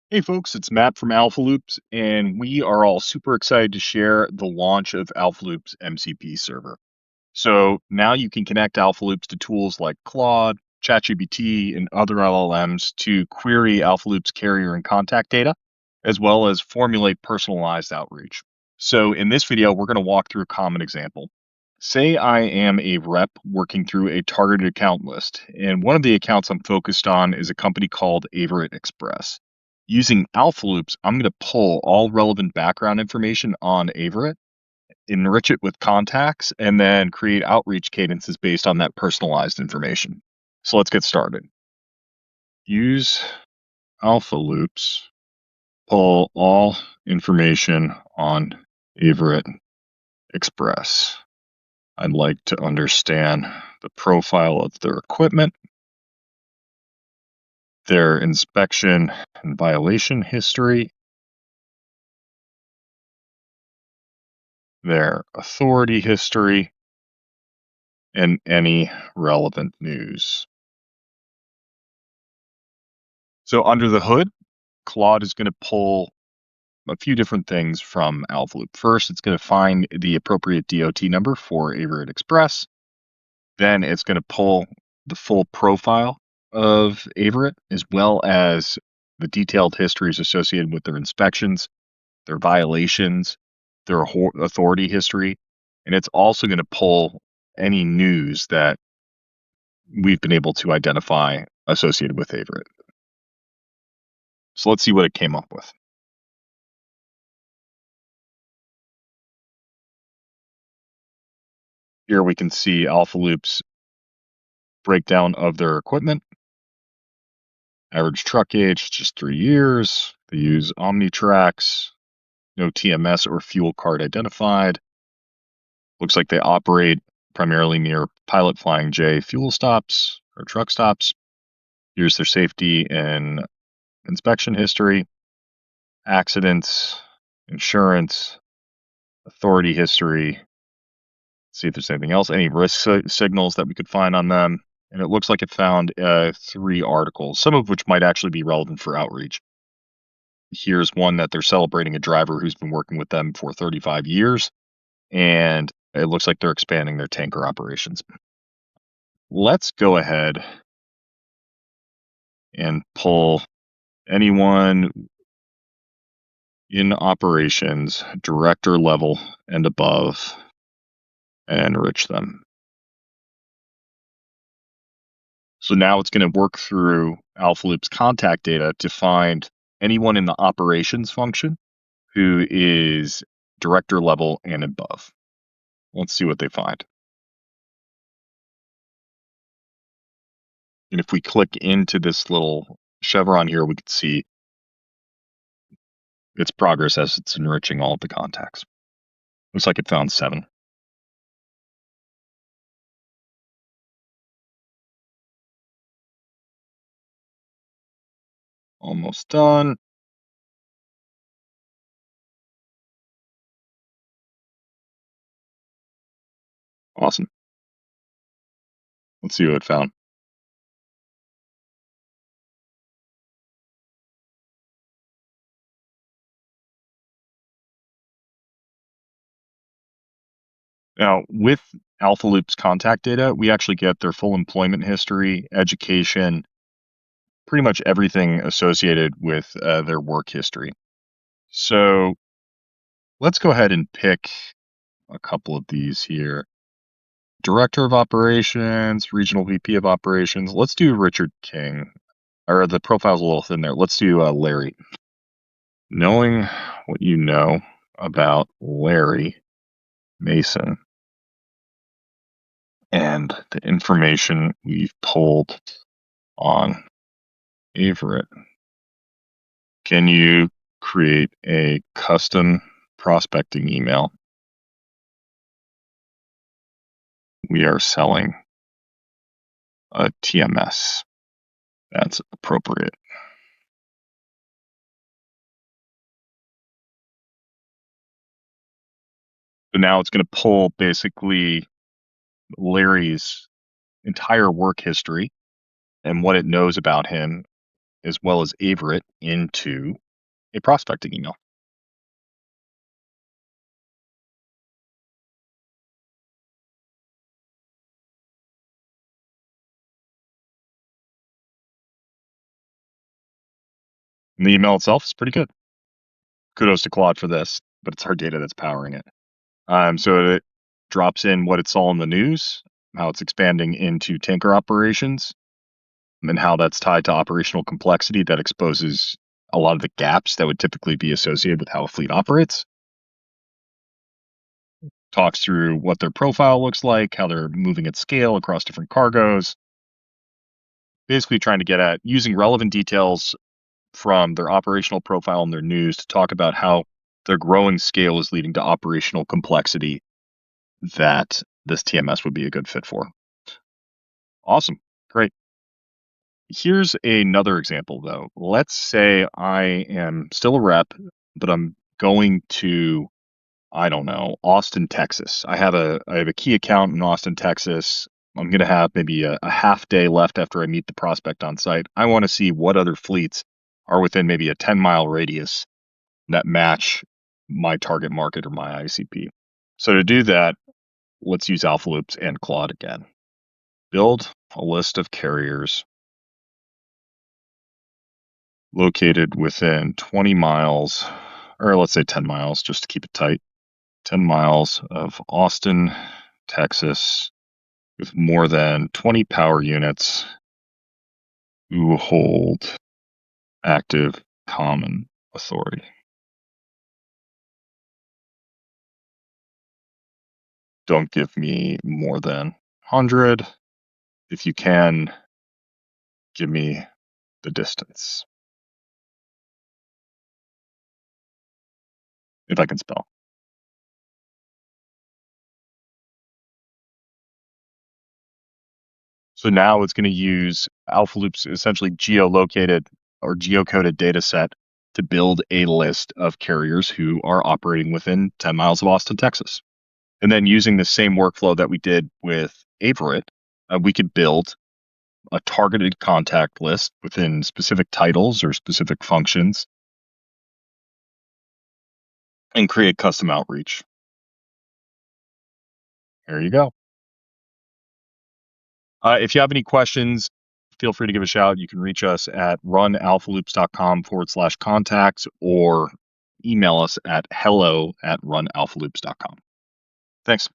Hey folks, it's Matt from AlphaLoops, and we are all super excited to share the launch of AlphaLoops MCP Server. So now you can connect AlphaLoops to tools like Claude, ChatGPT, and other LLMs to query AlphaLoops carrier and contact data, as well as formulate personalized outreach. So in this video, we're going to walk through a common example. Say I am a rep working through a targeted account list, and one of the accounts I'm focused on is a company called Averett Express. Using AlphaLoops, I'm going to pull all relevant background information on Averett, enrich it with contacts, and then create outreach cadences based on that personalized information. So let's get started. Use AlphaLoops, pull all information on Averett Express. I'd like to understand the profile of their equipment, their inspection and violation history, their authority history, and any relevant news. So under the hood, Claude is going to pull a few different things from AlphaLoop. First, it's going to find the appropriate DOT number for Averett Express. Then it's going to pull the full profile of Averett, as well as the detailed histories associated with their inspections, their violations, their authority history. And it's also going to pull any news that we've been able to identify associated with Averett. So let's see what it came up with. Here we can see AlphaLoop's breakdown of their equipment. Average truck age, just 3 years. They use OmniTracks. No TMS or fuel card identified. Looks like they operate primarily near Pilot Flying J fuel stops or truck stops. Here's their safety and inspection history, accidents, insurance, authority history. See if there's anything else, any risk signals that we could find on them. And it looks like it found 3 articles, some of which might actually be relevant for outreach. Here's one that they're celebrating a driver who's been working with them for 35 years, and it looks like they're expanding their tanker operations. Let's go ahead and pull anyone in operations, director level and above, and enrich them. So now it's going to work through AlphaLoop's contact data to find anyone in the operations function who is director level and above. Let's see what they find. And if we click into this little chevron here, we can see its progress as it's enriching all of the contacts. Looks like it found 7. Almost done. Awesome. Let's see what it found. Now, with AlphaLoop's contact data, we actually get their full employment history, education, pretty much everything associated with their work history. So let's go ahead and pick a couple of these here. Director of Operations, Regional VP of Operations. Let's do Richard King. Or the profile's a little thin there. Let's do Larry. Knowing what you know about Larry Mason and the information we've pulled on Averett, can you create a custom prospecting email? We are selling a TMS. That's appropriate. So now it's going to pull basically Larry's entire work history and what it knows about him as well as Averett into a prospecting email. And the email itself is pretty good. Kudos to Claude for this, but it's our data that's powering it. So it drops in what it saw in the news, how it's expanding into tanker operations, and how that's tied to operational complexity that exposes a lot of the gaps that would typically be associated with how a fleet operates. Talks through what their profile looks like, how they're moving at scale across different cargoes, basically trying to get at using relevant details from their operational profile and their news to talk about how their growing scale is leading to operational complexity that this TMS would be a good fit for. Awesome. Great. Here's another example, though. Let's say I am still a rep, but I'm going to, I don't know, Austin, Texas. I have a key account in Austin, Texas. I'm going to have maybe a half day left after I meet the prospect on site. I want to see what other fleets are within maybe a 10-mile radius that match my target market or my ICP. So to do that, let's use AlphaLoops and Claude again. Build a list of carriers located within 20 miles, or let's say 10 miles, just to keep it tight, 10 miles of Austin, Texas, with more than 20 power units who hold active common authority. Don't give me more than 100. If you can, give me the distance. If I can spell. So now it's going to use AlphaLoop's essentially geolocated or geocoded data set to build a list of carriers who are operating within 10 miles of Austin, Texas. And then using the same workflow that we did with Averett, we could build a targeted contact list within specific titles or specific functions and create custom outreach. There you go. If you have any questions, feel free to give a shout. You can reach us at runalphaloops.com/contacts or email us at hello@runalphaloops.com. Thanks.